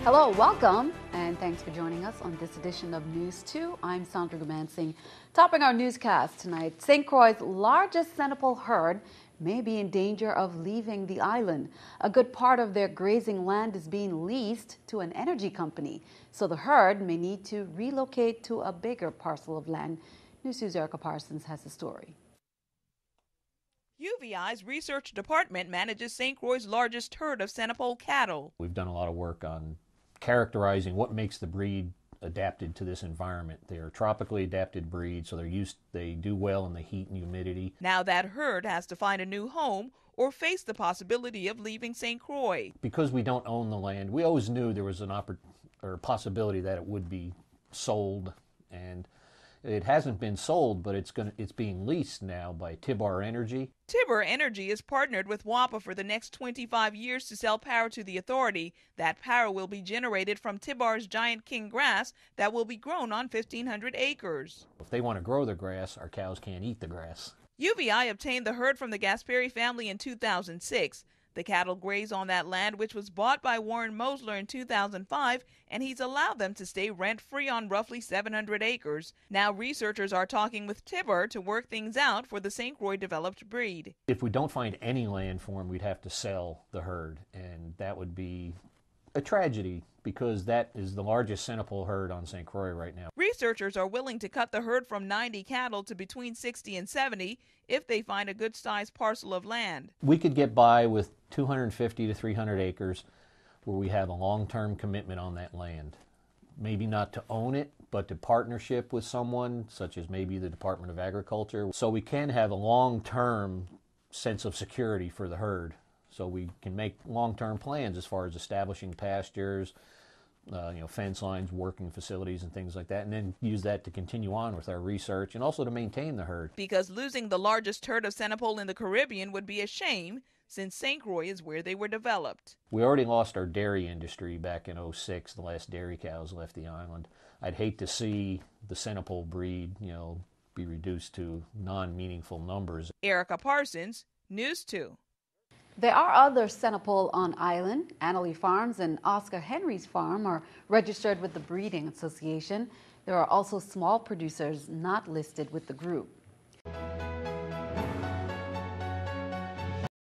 Hello, welcome, and thanks for joining us on this edition of News 2. I'm Sandra Gumansing. Topping our newscast tonight, St. Croix's largest Senapole herd may be in danger of leaving the island. A good part of their grazing land is being leased to an energy company, so the herd may need to relocate to a bigger parcel of land. News 2's Erica Parsons has the story. UVI's research department manages St. Croix's largest herd of Senapole cattle. We've done a lot of work on characterizing what makes the breed adapted to this environment. They're a tropically adapted breed, so they do well in the heat and humidity. Now that herd has to find a new home or face the possibility of leaving St. Croix. Because we don't own the land, we always knew there was a possibility that it would be sold, and it hasn't been sold, but it's being leased now by Tibar Energy. Tibar Energy is partnered with WAPA for the next 25 years to sell power to the authority. That power will be generated from Tibar's giant king grass that will be grown on 1,500 acres. If they want to grow the grass, our cows can't eat the grass. UVI obtained the herd from the Gasperi family in 2006. The cattle graze on that land, which was bought by Warren Mosler in 2005, and he's allowed them to stay rent-free on roughly 700 acres. Now researchers are talking with Tibar to work things out for the St. Croix developed breed. If we don't find any land for them, we'd have to sell the herd, and that would be a tragedy because that is the largest Senapole herd on St. Croix right now. Researchers are willing to cut the herd from 90 cattle to between 60 and 70 if they find a good-sized parcel of land. We could get by with 250 to 300 acres where we have a long-term commitment on that land. Maybe not to own it, but to partnership with someone, such as maybe the Department of Agriculture. So we can have a long-term sense of security for the herd. So we can make long-term plans as far as establishing pastures, fence lines, working facilities, and things like that, and then use that to continue on with our research and also to maintain the herd. Because losing the largest herd of Senapole in the Caribbean would be a shame, since St. Croix is where they were developed. We already lost our dairy industry back in '06. The last dairy cows left the island. I'd hate to see the Senapole breed, be reduced to non-meaningful numbers. Erica Parsons, News 2. There are other Senapole on island. Annalee Farms and Oscar Henry's farm are registered with the Breeding Association. There are also small producers not listed with the group.